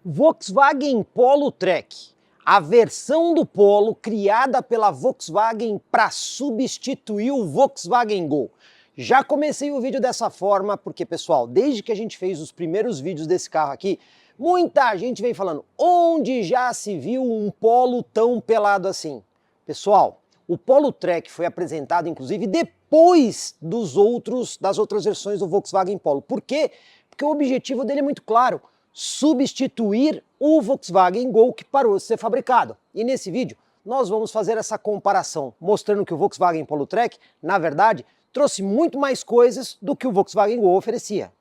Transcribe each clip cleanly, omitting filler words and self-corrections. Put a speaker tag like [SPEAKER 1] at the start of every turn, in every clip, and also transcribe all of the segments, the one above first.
[SPEAKER 1] Volkswagen Polo Track, a versão do Polo criada pela Volkswagen para substituir o Volkswagen Gol. Já comecei o vídeo dessa forma porque, pessoal, desde que a gente fez os primeiros vídeos desse carro aqui, muita gente vem falando, onde já se viu um Polo tão pelado assim? Pessoal, o Polo Track foi apresentado, inclusive, depois das outras versões do Volkswagen Polo. Por quê? Porque o objetivo dele é muito claro, substituir o Volkswagen Gol que parou de ser fabricado. E nesse vídeo nós vamos fazer essa comparação, mostrando que o Volkswagen Polo Track, na verdade, trouxe muito mais coisas do que o Volkswagen Gol oferecia.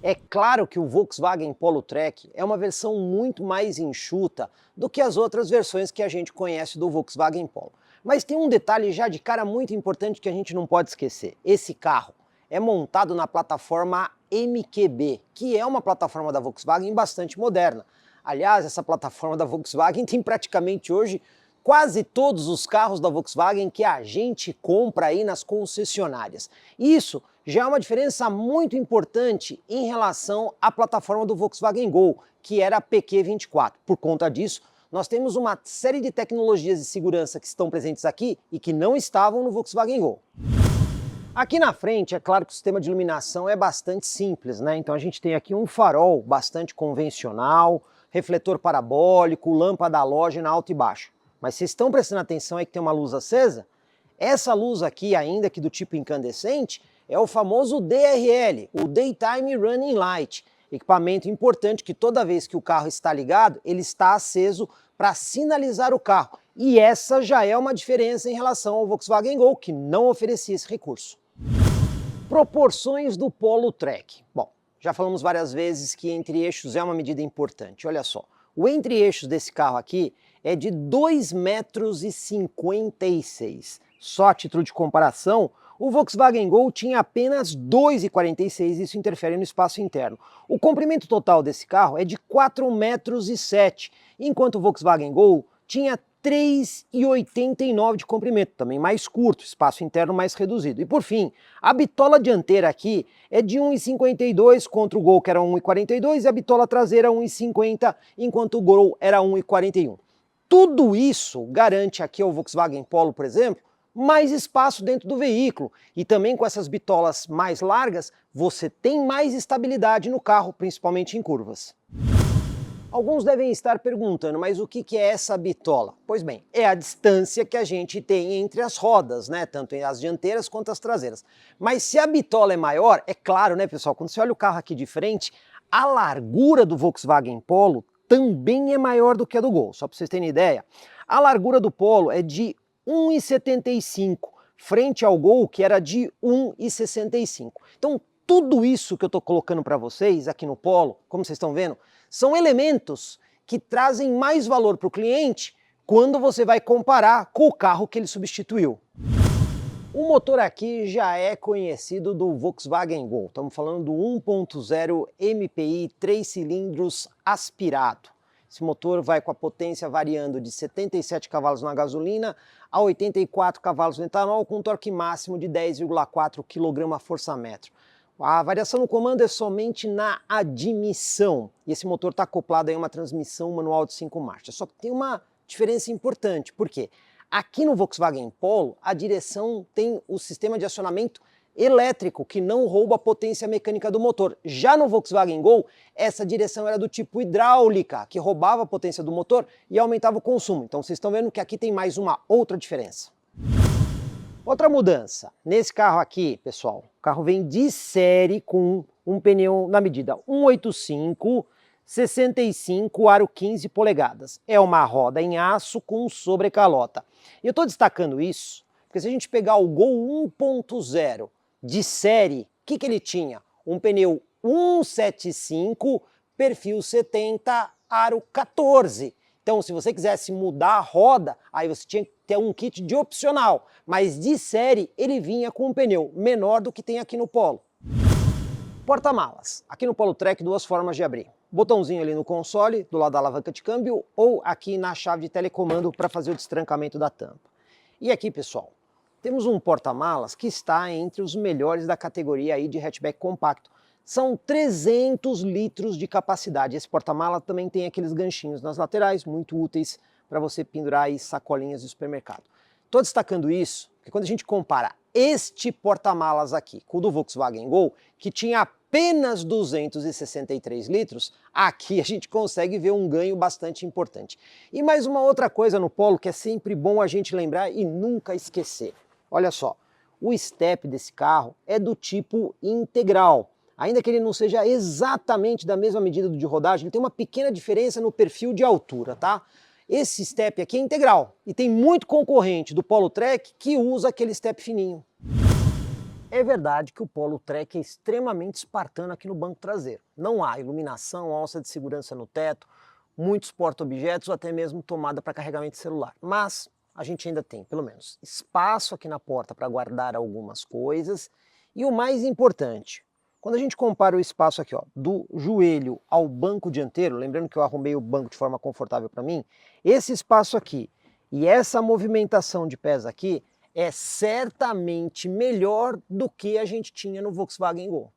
[SPEAKER 1] É claro que o Volkswagen Polo Track é uma versão muito mais enxuta do que as outras versões que a gente conhece do Volkswagen Polo. Mas tem um detalhe já de cara muito importante que a gente não pode esquecer. Esse carro é montado na plataforma MQB, que é uma plataforma da Volkswagen bastante moderna. Aliás, essa plataforma da Volkswagen tem praticamente hoje quase todos os carros da Volkswagen que a gente compra aí nas concessionárias. Isso já é uma diferença muito importante em relação à plataforma do Volkswagen Gol, que era a PQ24. Por conta disso, nós temos uma série de tecnologias de segurança que estão presentes aqui e que não estavam no Volkswagen Gol. Aqui na frente, é claro que o sistema de iluminação é bastante simples, né? Então a gente tem aqui um farol bastante convencional, refletor parabólico, lâmpada halógena alta e baixa. Mas vocês estão prestando atenção aí que tem uma luz acesa? Essa luz aqui, ainda que do tipo incandescente, é o famoso DRL, o Daytime Running Light, equipamento importante que toda vez que o carro está ligado, ele está aceso para sinalizar o carro. E essa já é uma diferença em relação ao Volkswagen Gol, que não oferecia esse recurso. Proporções do Polo Track. Bom, já falamos várias vezes que entre-eixos é uma medida importante. Olha só, o entre-eixos desse carro aqui é de 2,56 m. Só a título de comparação, o Volkswagen Gol tinha apenas 2,46 m, isso interfere no espaço interno. O comprimento total desse carro é de 4,07 m, enquanto o Volkswagen Gol tinha 3,89 m de comprimento, também mais curto, espaço interno mais reduzido. E por fim, a bitola dianteira aqui é de 1,52 m contra o Gol que era 1,42 m e a bitola traseira 1,50 m, enquanto o Gol era 1,41 m. Tudo isso garante aqui ao Volkswagen Polo, por exemplo, mais espaço dentro do veículo. E também com essas bitolas mais largas, você tem mais estabilidade no carro, principalmente em curvas. Alguns devem estar perguntando, mas o que é essa bitola? Pois bem, é a distância que a gente tem entre as rodas, né? Tanto as dianteiras quanto as traseiras. Mas se a bitola é maior, é claro, né, pessoal? Quando você olha o carro aqui de frente, a largura do Volkswagen Polo também é maior do que a do Gol. Só para vocês terem ideia, a largura do Polo é de 1,75 m, frente ao Gol, que era de 1,65 m. Então, tudo isso que eu estou colocando para vocês aqui no Polo, como vocês estão vendo, são elementos que trazem mais valor para o cliente quando você vai comparar com o carro que ele substituiu. O motor aqui já é conhecido do Volkswagen Gol. Estamos falando do 1.0 MPI 3 cilindros aspirado. Esse motor vai com a potência variando de 77 cavalos na gasolina a 84 cavalos no etanol, com um torque máximo de 10,4 kgfm. A variação no comando é somente na admissão. E esse motor está acoplado a uma transmissão manual de 5 marchas. Só que tem uma diferença importante. Por quê? Aqui no Volkswagen Polo, a direção tem o sistema de acionamento elétrico, que não rouba a potência mecânica do motor. Já no Volkswagen Gol, essa direção era do tipo hidráulica, que roubava a potência do motor e aumentava o consumo. Então vocês estão vendo que aqui tem mais uma outra diferença. Outra mudança, nesse carro aqui, pessoal, o carro vem de série com um pneu na medida 185, 65, aro 15 polegadas. É uma roda em aço com sobrecalota. E eu estou destacando isso, porque se a gente pegar o Gol 1.0 de série, o que ele tinha? Um pneu 175, perfil 70, aro 14. Então, se você quisesse mudar a roda, aí você tinha que ter um kit de opcional, mas de série ele vinha com um pneu menor do que tem aqui no Polo. Porta-malas. Aqui no Polo Track, duas formas de abrir. Botãozinho ali no console, do lado da alavanca de câmbio, ou aqui na chave de telecomando para fazer o destrancamento da tampa. E aqui, pessoal, temos um porta-malas que está entre os melhores da categoria aí de hatchback compacto. São 300 litros de capacidade. Esse porta-mala também tem aqueles ganchinhos nas laterais, muito úteis para você pendurar aí sacolinhas de supermercado. Estou destacando isso porque quando a gente compara este porta-malas aqui com o do Volkswagen Gol, que tinha apenas 263 litros, aqui a gente consegue ver um ganho bastante importante. E mais uma outra coisa no Polo que é sempre bom a gente lembrar e nunca esquecer. Olha só, o step desse carro é do tipo integral. Ainda que ele não seja exatamente da mesma medida do de rodagem, ele tem uma pequena diferença no perfil de altura, tá? Esse step aqui é integral e tem muito concorrente do Polo Trek que usa aquele step fininho. É verdade que o Polo Trek é extremamente espartano aqui no banco traseiro. Não há iluminação, alça de segurança no teto, muitos porta-objetos ou até mesmo tomada para carregamento celular. Mas a gente ainda tem, pelo menos, espaço aqui na porta para guardar algumas coisas. E o mais importante, quando a gente compara o espaço aqui, ó, do joelho ao banco dianteiro, lembrando que eu arrumei o banco de forma confortável para mim, esse espaço aqui e essa movimentação de pés aqui é certamente melhor do que a gente tinha no Volkswagen Gol.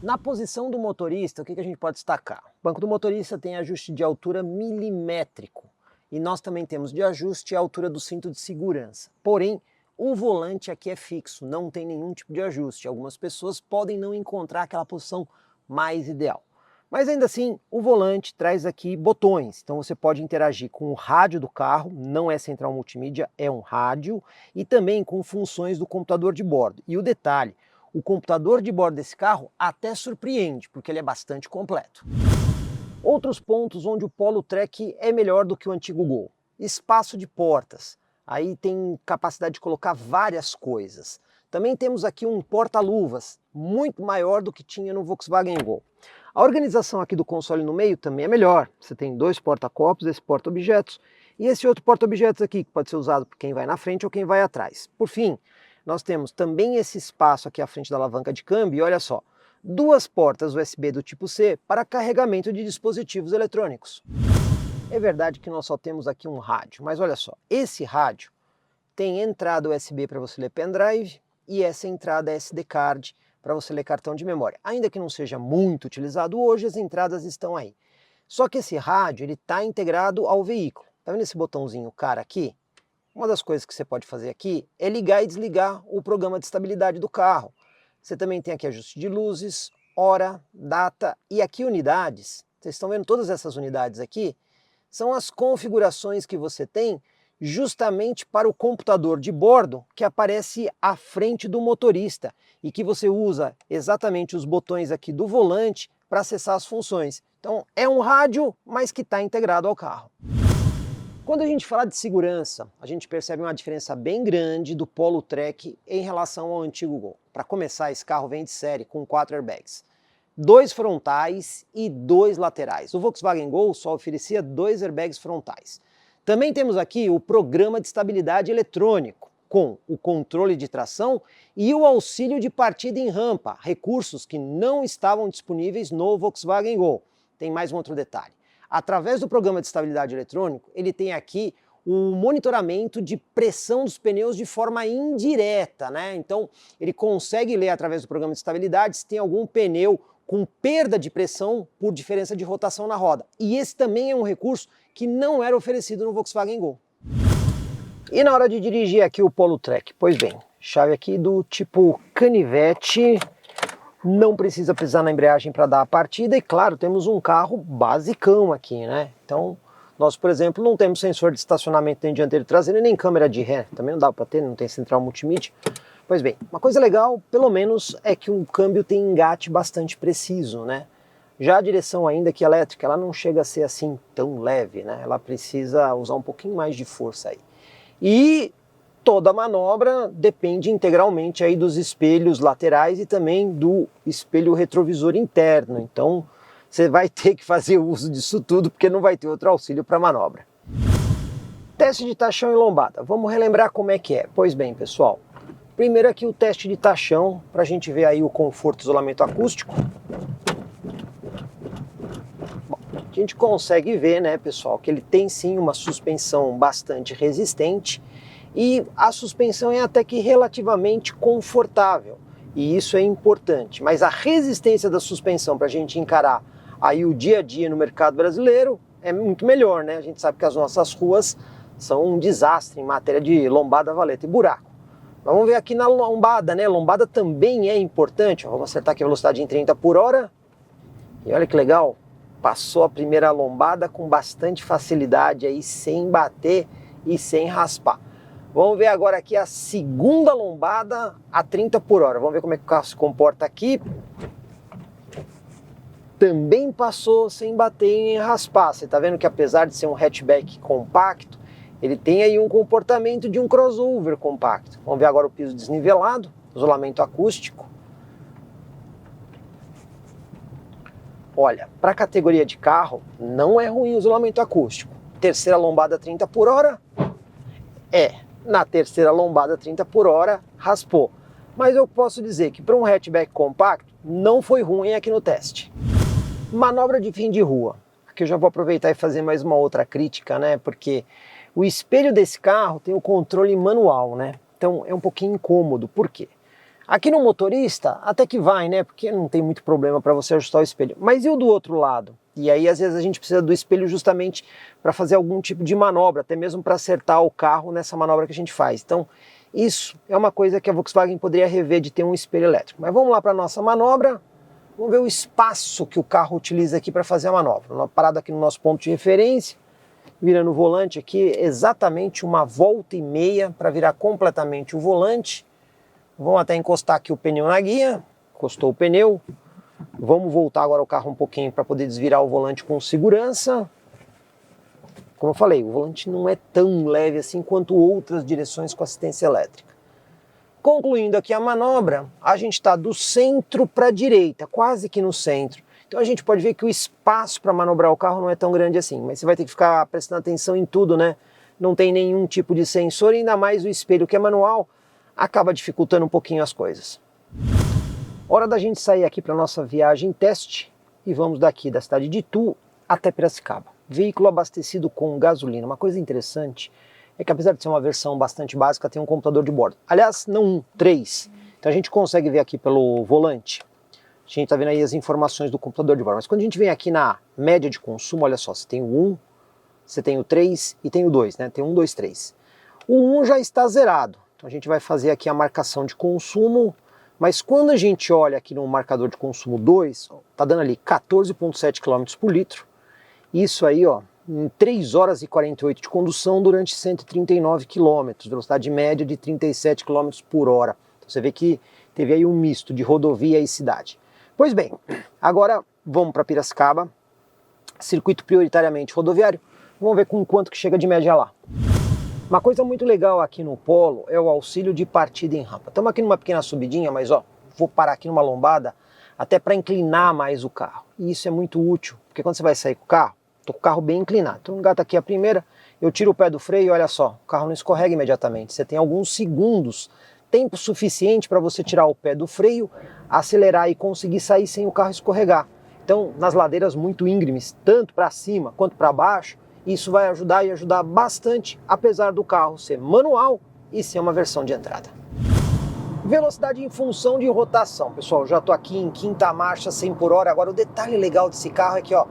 [SPEAKER 1] Na posição do motorista, o que a gente pode destacar? O banco do motorista tem ajuste de altura milimétrico e nós também temos de ajuste a altura do cinto de segurança. Porém, o volante aqui é fixo, não tem nenhum tipo de ajuste. Algumas pessoas podem não encontrar aquela posição mais ideal. Mas ainda assim, o volante traz aqui botões, então você pode interagir com o rádio do carro, não é central multimídia, é um rádio, e também com funções do computador de bordo. E o detalhe, o computador de bordo desse carro até surpreende, porque ele é bastante completo. Outros pontos onde o Polo Trek é melhor do que o antigo Gol. Espaço de portas. Aí tem capacidade de colocar várias coisas. Também temos aqui um porta-luvas, muito maior do que tinha no Volkswagen Gol. A organização aqui do console no meio também é melhor. Você tem dois porta-copos, esse porta-objetos, e esse outro porta-objetos aqui, que pode ser usado por quem vai na frente ou quem vai atrás. Por fim, nós temos também esse espaço aqui à frente da alavanca de câmbio, e olha só, duas portas USB do tipo C para carregamento de dispositivos eletrônicos. É verdade que nós só temos aqui um rádio, mas olha só, esse rádio tem entrada USB para você ler pendrive e essa entrada SD card para você ler cartão de memória. Ainda que não seja muito utilizado hoje, as entradas estão aí. Só que esse rádio ele está integrado ao veículo. Tá vendo esse botãozinho cara aqui? Uma das coisas que você pode fazer aqui é ligar e desligar o programa de estabilidade do carro. Você também tem aqui ajuste de luzes, hora, data e aqui unidades. Vocês estão vendo todas essas unidades aqui? São as configurações que você tem justamente para o computador de bordo que aparece à frente do motorista e que você usa exatamente os botões aqui do volante para acessar as funções. Então é um rádio, mas que está integrado ao carro. Quando a gente fala de segurança, a gente percebe uma diferença bem grande do Polo Trek em relação ao antigo Gol. Para começar, esse carro vem de série com 4 airbags. 2 frontais e 2 laterais. O Volkswagen Gol só oferecia 2 airbags frontais. Também temos aqui o programa de estabilidade eletrônico, com o controle de tração e o auxílio de partida em rampa, recursos que não estavam disponíveis no Volkswagen Gol. Tem mais um outro detalhe. Através do programa de estabilidade eletrônico, ele tem aqui o monitoramento de pressão dos pneus de forma indireta, né? Então, ele consegue ler através do programa de estabilidade se tem algum pneu com perda de pressão por diferença de rotação na roda. E esse também é um recurso que não era oferecido no Volkswagen Gol. E na hora de dirigir aqui o Polo Trek? Pois bem, chave aqui do tipo canivete, não precisa pisar na embreagem para dar a partida e claro, temos um carro basicão aqui, né? Então, nós, por exemplo, não temos sensor de estacionamento nem dianteiro e traseiro nem câmera de ré, também não dá para ter, não tem central multimídia. Pois bem, uma coisa legal, pelo menos, é que o câmbio tem engate bastante preciso, né? Já a direção ainda que elétrica, ela não chega a ser assim tão leve, né? Ela precisa usar um pouquinho mais de força aí. E toda a manobra depende integralmente aí dos espelhos laterais e também do espelho retrovisor interno. Então, você vai ter que fazer uso disso tudo porque não vai ter outro auxílio para manobra. Teste de tachão e lombada. Vamos relembrar como é que é. Pois bem, pessoal. Primeiro aqui o teste de tachão, para a gente ver aí o conforto e isolamento acústico. Bom, a gente consegue ver, né, pessoal, que ele tem sim uma suspensão bastante resistente e a suspensão é até que relativamente confortável. e isso é importante. Mas a resistência da suspensão para a gente encarar aí o dia a dia no mercado brasileiro é muito melhor, né? A gente sabe que as nossas ruas são um desastre em matéria de lombada, valeta e buraco. Mas vamos ver aqui na lombada, né? Lombada também é importante. Vamos acertar aqui a velocidade em 30 por hora. E olha que legal, passou a primeira lombada com bastante facilidade aí, sem bater e sem raspar. Vamos ver agora aqui a segunda lombada a 30 por hora. Vamos ver como é que o carro se comporta aqui. Também passou sem bater e nem raspar. Você está vendo que apesar de ser um hatchback compacto, ele tem aí um comportamento de um crossover compacto. Vamos ver agora o piso desnivelado, isolamento acústico. Olha, para a categoria de carro, não é ruim o isolamento acústico. Terceira lombada 30 por hora, na terceira lombada 30 por hora, raspou. Mas eu posso dizer que para um hatchback compacto, não foi ruim aqui no teste. Manobra de fim de rua. Aqui eu já vou aproveitar e fazer mais uma outra crítica, né? Porque o espelho desse carro tem o controle manual, né? Então é um pouquinho incômodo. Por quê? Aqui no motorista até que vai, né? Porque não tem muito problema para você ajustar o espelho. Mas e o do outro lado? E aí às vezes a gente precisa do espelho justamente para fazer algum tipo de manobra, até mesmo para acertar o carro nessa manobra que a gente faz. Então isso é uma coisa que a Volkswagen poderia rever, de ter um espelho elétrico. Mas vamos lá para a nossa manobra. Vamos ver o espaço que o carro utiliza aqui para fazer a manobra. Parado aqui no nosso ponto de referência, virando o volante aqui, exatamente uma volta e meia para virar completamente o volante. Vamos até encostar aqui o pneu na guia, encostou o pneu. Vamos voltar agora o carro um pouquinho para poder desvirar o volante com segurança. Como eu falei, o volante não é tão leve assim quanto outras direções com assistência elétrica. Concluindo aqui a manobra, a gente está do centro para a direita, quase que no centro. Então a gente pode ver que o espaço para manobrar o carro não é tão grande assim, mas você vai ter que ficar prestando atenção em tudo, né? Não tem nenhum tipo de sensor, e ainda mais o espelho que é manual, acaba dificultando um pouquinho as coisas. Hora da gente sair aqui para nossa viagem teste e vamos daqui da cidade de Itu até Piracicaba. Veículo abastecido com gasolina. Uma coisa interessante é que, apesar de ser uma versão bastante básica, tem um computador de bordo. Aliás, não um, 3. Então a gente consegue ver aqui pelo volante. A gente está vendo aí as informações do computador de bordo. Mas quando a gente vem aqui na média de consumo, olha só, você tem o 1, você tem o 3 e tem o 2, né? Tem 1, 2, 3. O 1 já está zerado. Então a gente vai fazer aqui a marcação de consumo. Mas quando a gente olha aqui no marcador de consumo 2, está dando ali 14,7 km por litro. Isso aí, ó, em 3 horas e 48 de condução durante 139 km, velocidade média de 37 km por hora. Então você vê que teve aí um misto de rodovia e cidade. Pois bem, agora vamos para Piracicaba, circuito prioritariamente rodoviário, vamos ver com quanto que chega de média lá. Uma coisa muito legal aqui no Polo é o auxílio de partida em rampa. Estamos aqui numa pequena subidinha, mas ó, vou parar aqui numa lombada até para inclinar mais o carro. E isso é muito útil, porque quando você vai sair com o carro, estou com o carro bem inclinado. Então engata aqui a primeira, eu tiro o pé do freio e olha só, o carro não escorrega imediatamente. Você tem alguns segundos, tempo suficiente para você tirar o pé do freio, acelerar e conseguir sair sem o carro escorregar. Então, nas ladeiras muito íngremes, tanto para cima quanto para baixo, isso vai ajudar e ajudar bastante, apesar do carro ser manual e ser uma versão de entrada. Velocidade em função de rotação. Pessoal, já estou aqui em quinta marcha, 100 por hora. Agora, o detalhe legal desse carro é que, ó,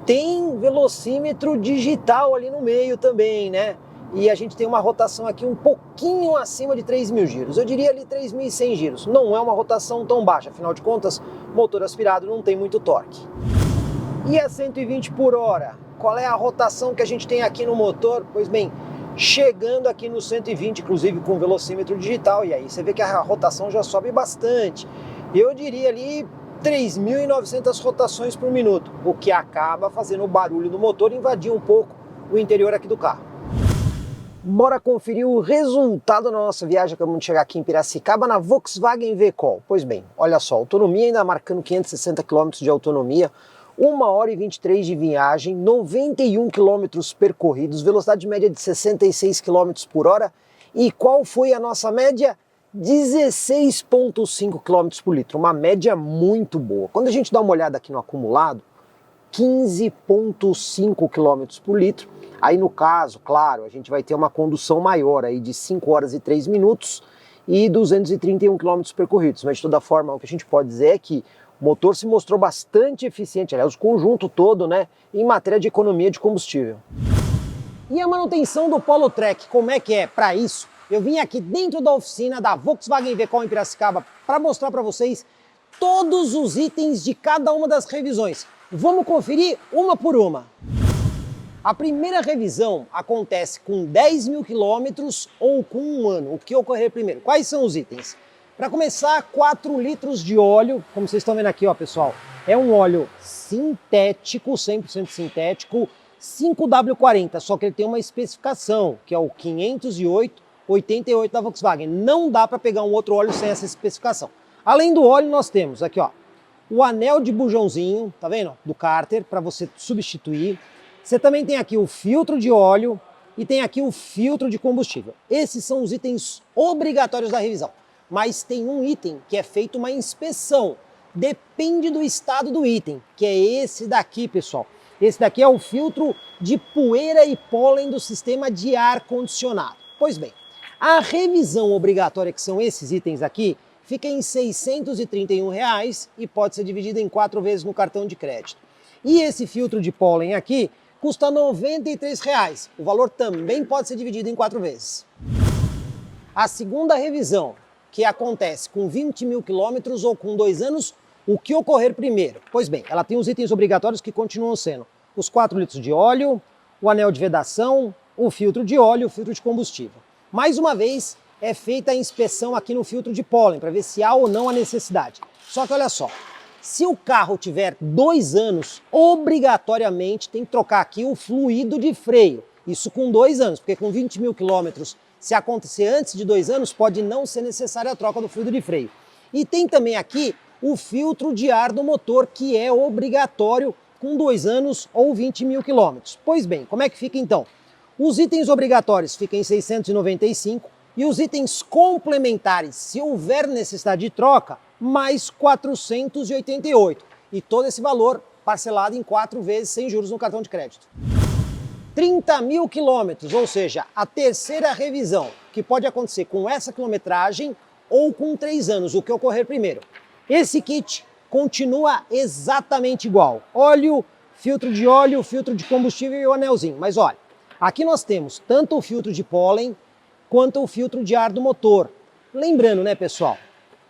[SPEAKER 1] tem velocímetro digital ali no meio também, né? E a gente tem uma rotação aqui um pouquinho acima de 3.000 giros. Eu diria ali 3.100 giros. Não é uma rotação tão baixa, afinal de contas, motor aspirado não tem muito torque. E a 120 por hora? Qual é a rotação que a gente tem aqui no motor? Pois bem, chegando aqui no 120, inclusive com velocímetro digital, e aí você vê que a rotação já sobe bastante. Eu diria ali 3.900 rotações por minuto, o que acaba fazendo o barulho do motor invadir um pouco o interior aqui do carro. Bora conferir o resultado da nossa viagem. Acabamos de chegar aqui em Piracicaba na Volkswagen V-Col. Pois bem, olha só, autonomia ainda marcando 560 km de autonomia, 1 hora e 23 de viagem, 91 km percorridos, velocidade média de 66 km por hora. E qual foi a nossa média? 16,5 km por litro, uma média muito boa. Quando a gente dá uma olhada aqui no acumulado, 15,5 km por litro. Aí no caso, claro, a gente vai ter uma condução maior aí de 5 horas e 3 minutos e 231 km percorridos. Mas de toda forma, o que a gente pode dizer é que o motor se mostrou bastante eficiente, aliás, o conjunto todo, né, em matéria de economia de combustível. E a manutenção do Polo Trek, como é que é? Para isso, eu vim aqui dentro da oficina da Volkswagen Vecol em Piracicaba para mostrar para vocês todos os itens de cada uma das revisões. Vamos conferir uma por uma. A primeira revisão acontece com 10 mil quilômetros ou com um ano. O que ocorrer primeiro? Quais são os itens? Para começar, 4 litros de óleo, como vocês estão vendo aqui, ó, pessoal. É um óleo sintético, 100% sintético, 5W40, só que ele tem uma especificação, que é o 508/88 da Volkswagen. Não dá para pegar um outro óleo sem essa especificação. Além do óleo, nós temos aqui, ó, o anel de bujãozinho, tá vendo? Do cárter, para você substituir. Você também tem aqui o filtro de óleo e tem aqui o filtro de combustível. Esses são os itens obrigatórios da revisão. Mas tem um item que é feito uma inspeção. Depende do estado do item, que é esse daqui, pessoal. Esse daqui é o filtro de poeira e pólen do sistema de ar-condicionado. Pois bem, a revisão obrigatória, que são esses itens aqui, fica em R$ 631 e pode ser dividida em 4 vezes no cartão de crédito. E esse filtro de pólen aqui custa R$ 93. O valor também pode ser dividido em 4 vezes. A segunda revisão, que acontece com 20 mil quilômetros ou com 2 anos, o que ocorrer primeiro? Pois bem, ela tem os itens obrigatórios que continuam sendo os 4 litros de óleo, o anel de vedação, o filtro de óleo e o filtro de combustível. Mais uma vez, é feita a inspeção aqui no filtro de pólen, para ver se há ou não a necessidade. Só que olha só, se o carro tiver 2 anos, obrigatoriamente tem que trocar aqui o fluido de freio. Isso com 2 anos, porque com 20 mil quilômetros, se acontecer antes de 2 anos, pode não ser necessária a troca do fluido de freio. E tem também aqui o filtro de ar do motor, que é obrigatório com 2 anos ou 20 mil quilômetros. Pois bem, como é que fica então? Os itens obrigatórios ficam em 695 e os itens complementares, se houver necessidade de troca, mais 488. E todo esse valor parcelado em 4 vezes sem juros no cartão de crédito. 30 mil quilômetros, ou seja, a terceira revisão, que pode acontecer com essa quilometragem ou com 3 anos, o que ocorrer primeiro. Esse kit continua exatamente igual. Óleo, filtro de combustível e o anelzinho. Mas olha, aqui nós temos tanto o filtro de pólen quanto o filtro de ar do motor. Lembrando, né, pessoal,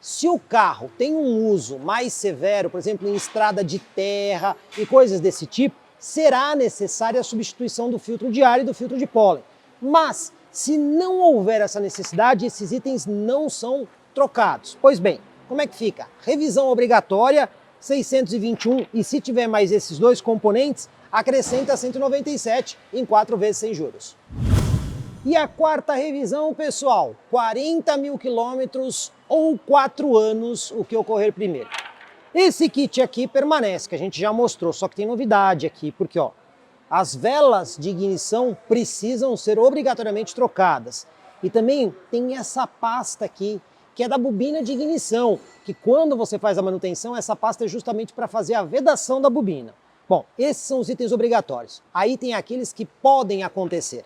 [SPEAKER 1] se o carro tem um uso mais severo, por exemplo, em estrada de terra e coisas desse tipo, será necessária a substituição do filtro de ar e do filtro de pólen. Mas, se não houver essa necessidade, esses itens não são trocados. Pois bem, como é que fica? Revisão obrigatória, 621, e se tiver mais esses 2 componentes, acrescenta 197 em 4 vezes sem juros. E a quarta revisão, pessoal, 40 mil quilômetros ou 4 anos, o que ocorrer primeiro. Esse kit aqui permanece, que a gente já mostrou, só que tem novidade aqui, porque ó, as velas de ignição precisam ser obrigatoriamente trocadas. E também tem essa pasta aqui, que é da bobina de ignição, que quando você faz a manutenção, essa pasta é justamente para fazer a vedação da bobina. Bom, esses são os itens obrigatórios. Aí tem aqueles que podem acontecer.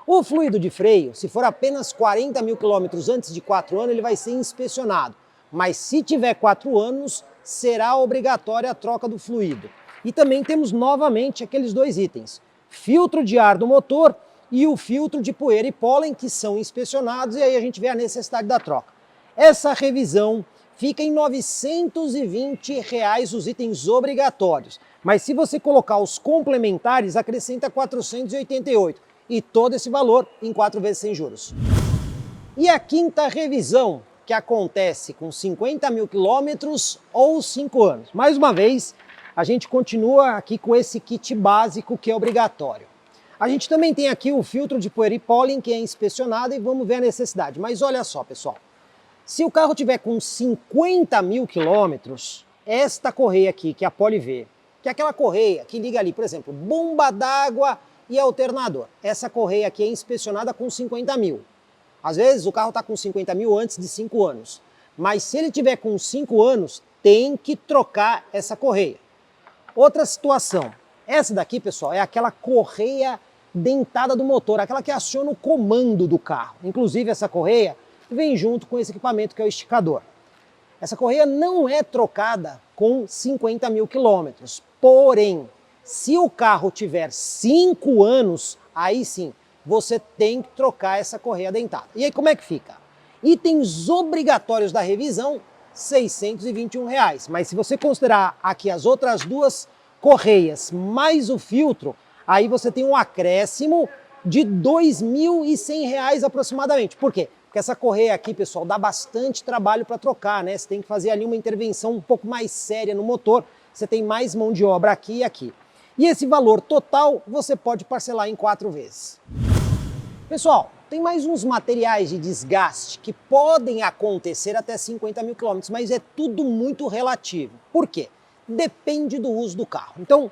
[SPEAKER 1] O fluido de freio, se for apenas 40 mil quilômetros antes de 4 anos, ele vai ser inspecionado. Mas se tiver 4 anos, será obrigatória a troca do fluido. E também temos novamente aqueles 2 itens, filtro de ar do motor e o filtro de poeira e pólen, que são inspecionados, e aí a gente vê a necessidade da troca. Essa revisão fica em R$ 920 os itens obrigatórios, mas se você colocar os complementares, acrescenta 488, e todo esse valor em 4 vezes sem juros. E a quinta revisão, que acontece com 50 mil quilômetros ou 5 anos. Mais uma vez, a gente continua aqui com esse kit básico que é obrigatório. A gente também tem aqui o filtro de poeira e pólen, que é inspecionado, e vamos ver a necessidade. Mas olha só, pessoal, se o carro tiver com 50 mil quilômetros, esta correia aqui, que é a PoliV, que é aquela correia que liga ali, por exemplo, bomba d'água e alternador. Essa correia aqui é inspecionada com 50 mil. Às vezes o carro está com 50 mil antes de 5 anos. Mas se ele tiver com 5 anos, tem que trocar essa correia. Outra situação. Essa daqui, pessoal, é aquela correia dentada do motor, aquela que aciona o comando do carro. Inclusive essa correia e vem junto com esse equipamento que é o esticador. Essa correia não é trocada com 50 mil quilômetros, porém, se o carro tiver 5 anos, aí sim, você tem que trocar essa correia dentada. E aí como é que fica? Itens obrigatórios da revisão, R$ 621, mas se você considerar aqui as outras duas correias mais o filtro, aí você tem um acréscimo de R$ 2.100 aproximadamente. Por quê? Porque essa correia aqui, pessoal, dá bastante trabalho para trocar, né? Você tem que fazer ali uma intervenção um pouco mais séria no motor, você tem mais mão de obra aqui e aqui. E esse valor total você pode parcelar em 4 vezes. Pessoal, tem mais uns materiais de desgaste que podem acontecer até 50 mil quilômetros, mas é tudo muito relativo. Por quê? Depende do uso do carro. Então,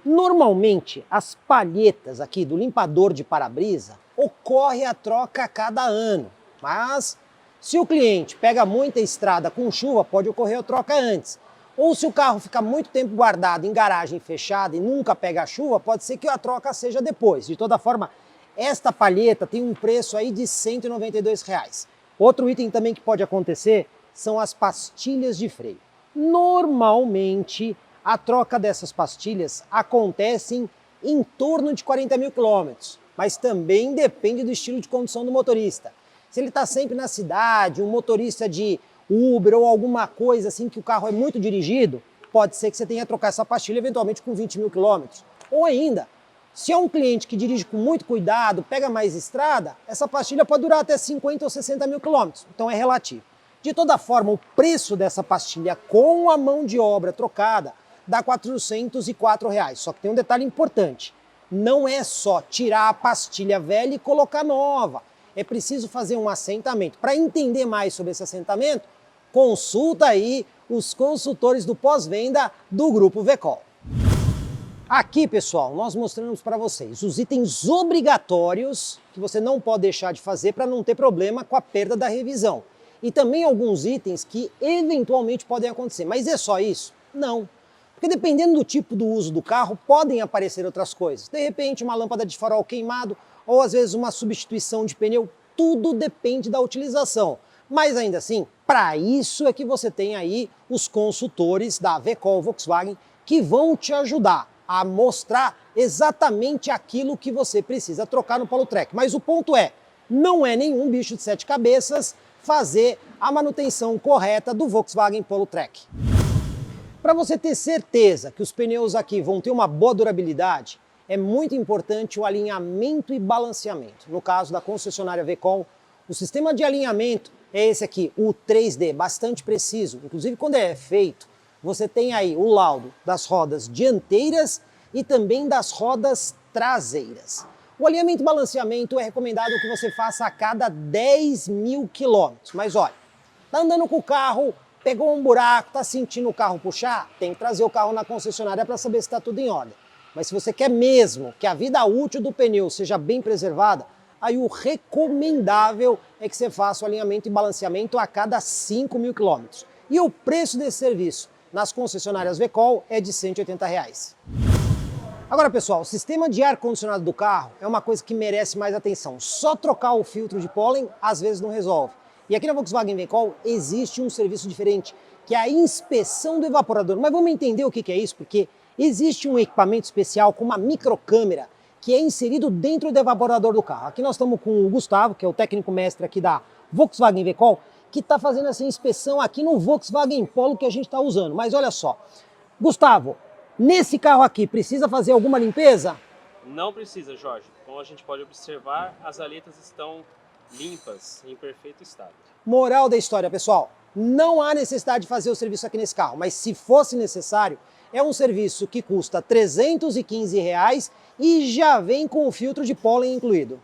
[SPEAKER 1] normalmente, as palhetas aqui do limpador de para-brisa ocorre a troca a cada ano. Mas, se o cliente pega muita estrada com chuva, pode ocorrer a troca antes. Ou se o carro fica muito tempo guardado em garagem fechada e nunca pega chuva, pode ser que a troca seja depois. De toda forma, esta palheta tem um preço aí de R$ 192. Outro item também que pode acontecer são as pastilhas de freio. Normalmente, a troca dessas pastilhas acontece em torno de 40 mil quilômetros, mas também depende do estilo de condução do motorista. Se ele está sempre na cidade, um motorista de Uber ou alguma coisa assim que o carro é muito dirigido, pode ser que você tenha que trocar essa pastilha eventualmente com 20 mil quilômetros. Ou ainda, se é um cliente que dirige com muito cuidado, pega mais estrada, essa pastilha pode durar até 50 ou 60 mil quilômetros, então é relativo. De toda forma, o preço dessa pastilha com a mão de obra trocada dá R$ 404. Só que tem um detalhe importante, não é só tirar a pastilha velha e colocar nova. É preciso fazer um assentamento. Para entender mais sobre esse assentamento, consulta aí os consultores do pós-venda do Grupo Vecol. Aqui, pessoal, nós mostramos para vocês os itens obrigatórios que você não pode deixar de fazer para não ter problema com a perda da revisão. E também alguns itens que eventualmente podem acontecer. Mas é só isso? Não. Porque dependendo do tipo do uso do carro, podem aparecer outras coisas. De repente, uma lâmpada de farol queimado, ou às vezes uma substituição de pneu, tudo depende da utilização. Mas ainda assim, para isso é que você tem aí os consultores da Vecol Volkswagen que vão te ajudar a mostrar exatamente aquilo que você precisa trocar no Polo Trek. Mas o ponto é, não é nenhum bicho de 7 cabeças fazer a manutenção correta do Volkswagen Polo Trek. Para você ter certeza que os pneus aqui vão ter uma boa durabilidade, é muito importante o alinhamento e balanceamento. No caso da concessionária Vecol, o sistema de alinhamento é esse aqui, o 3D, bastante preciso. Inclusive, quando é feito, você tem aí o laudo das rodas dianteiras e também das rodas traseiras. O alinhamento e balanceamento é recomendado que você faça a cada 10 mil quilômetros. Mas olha, tá andando com o carro, pegou um buraco, tá sentindo o carro puxar, tem que trazer o carro na concessionária para saber se está tudo em ordem. Mas se você quer mesmo que a vida útil do pneu seja bem preservada, aí o recomendável é que você faça o alinhamento e balanceamento a cada 5 mil quilômetros. E o preço desse serviço nas concessionárias Vecol é de R$ 180. Agora, pessoal, o sistema de ar-condicionado do carro é uma coisa que merece mais atenção. Só trocar o filtro de pólen às vezes não resolve. E aqui na Volkswagen Vecol existe um serviço diferente, que é a inspeção do evaporador. Mas vamos entender o que é isso, porque existe um equipamento especial com uma microcâmera que é inserido dentro do evaporador do carro. Aqui nós estamos com o Gustavo, que é o técnico mestre aqui da Volkswagen Vecol, que está fazendo essa inspeção aqui no Volkswagen Polo que a gente está usando. Mas olha só, Gustavo, nesse carro aqui precisa fazer alguma limpeza?
[SPEAKER 2] Não precisa, Jorge. Como a gente pode observar, as aletas estão limpas, em perfeito estado.
[SPEAKER 1] Moral da história, pessoal, não há necessidade de fazer o serviço aqui nesse carro, mas se fosse necessário, é um serviço que custa R$ 315 e já vem com o filtro de pólen incluído.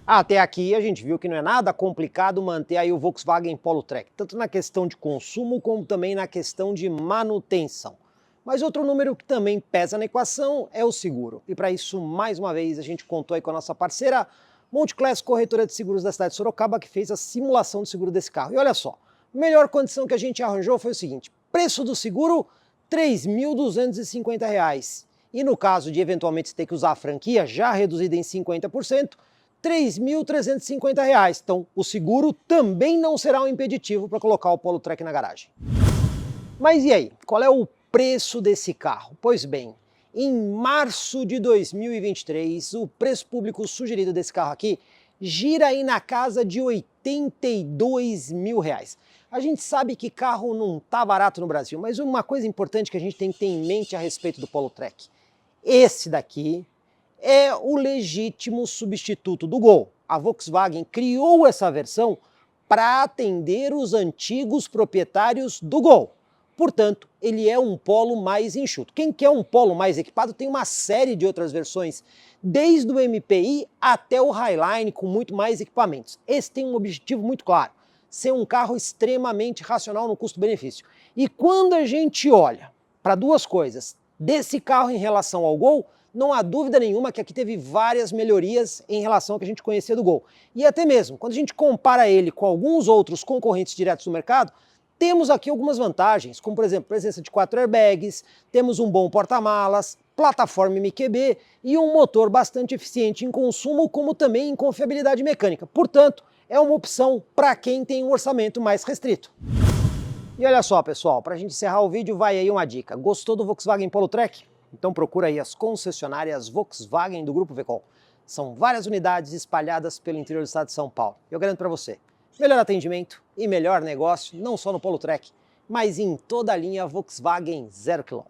[SPEAKER 1] Até aqui a gente viu que não é nada complicado manter aí o Volkswagen Polo Trek, tanto na questão de consumo como também na questão de manutenção. Mas outro número que também pesa na equação é o seguro. E para isso, mais uma vez, a gente contou aí com a nossa parceira Multiclass Corretora de Seguros da cidade de Sorocaba, que fez a simulação do seguro desse carro. E olha só, a melhor condição que a gente arranjou foi o seguinte: preço do seguro, R$ 3.250. E no caso de eventualmente ter que usar a franquia, já reduzida em 50%, R$ 3.350. Então, o seguro também não será um impeditivo para colocar o Polo Trek na garagem. Mas e aí? Qual é o preço desse carro? Pois bem, em março de 2023, o preço público sugerido desse carro aqui gira aí na casa de R$ 82 mil. A gente sabe que carro não tá barato no Brasil, mas uma coisa importante que a gente tem que ter em mente a respeito do Polo Trek: esse daqui é o legítimo substituto do Gol. A Volkswagen criou essa versão para atender os antigos proprietários do Gol. Portanto, ele é um Polo mais enxuto. Quem quer um Polo mais equipado tem uma série de outras versões, desde o MPI até o Highline, com muito mais equipamentos. Esse tem um objetivo muito claro: ser um carro extremamente racional no custo-benefício. E quando a gente olha para duas coisas desse carro em relação ao Gol, não há dúvida nenhuma que aqui teve várias melhorias em relação ao que a gente conhecia do Gol. E até mesmo, quando a gente compara ele com alguns outros concorrentes diretos do mercado, temos aqui algumas vantagens, como por exemplo, presença de 4 airbags, temos um bom porta-malas, plataforma MQB e um motor bastante eficiente em consumo, como também em confiabilidade mecânica. Portanto, é uma opção para quem tem um orçamento mais restrito. E olha só, pessoal, para a gente encerrar o vídeo, vai aí uma dica. Gostou do Volkswagen Polo Trek? Então procura aí as concessionárias Volkswagen do Grupo Vecol. São várias unidades espalhadas pelo interior do estado de São Paulo. Eu garanto para você, melhor atendimento e melhor negócio, não só no Polo Trek, mas em toda a linha Volkswagen 0 km.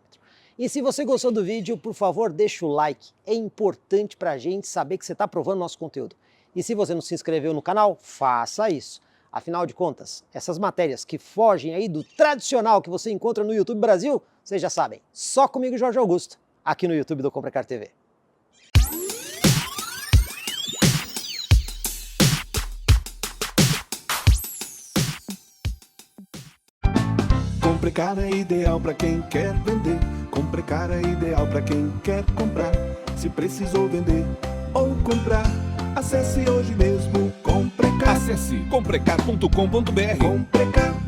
[SPEAKER 1] E se você gostou do vídeo, por favor, deixa o like. É importante para a gente saber que você está aprovando nosso conteúdo. E se você não se inscreveu no canal, faça isso. Afinal de contas, essas matérias que fogem aí do tradicional que você encontra no YouTube Brasil, vocês já sabem, só comigo, Jorge Augusto, aqui no YouTube do Comprecar TV.
[SPEAKER 3] Comprecar é ideal para quem quer vender. Comprecar é ideal para quem quer comprar. Se precisou vender ou comprar, acesse hoje mesmo Comprecar.
[SPEAKER 4] Acesse comprecar.com.br.
[SPEAKER 3] Comprecar.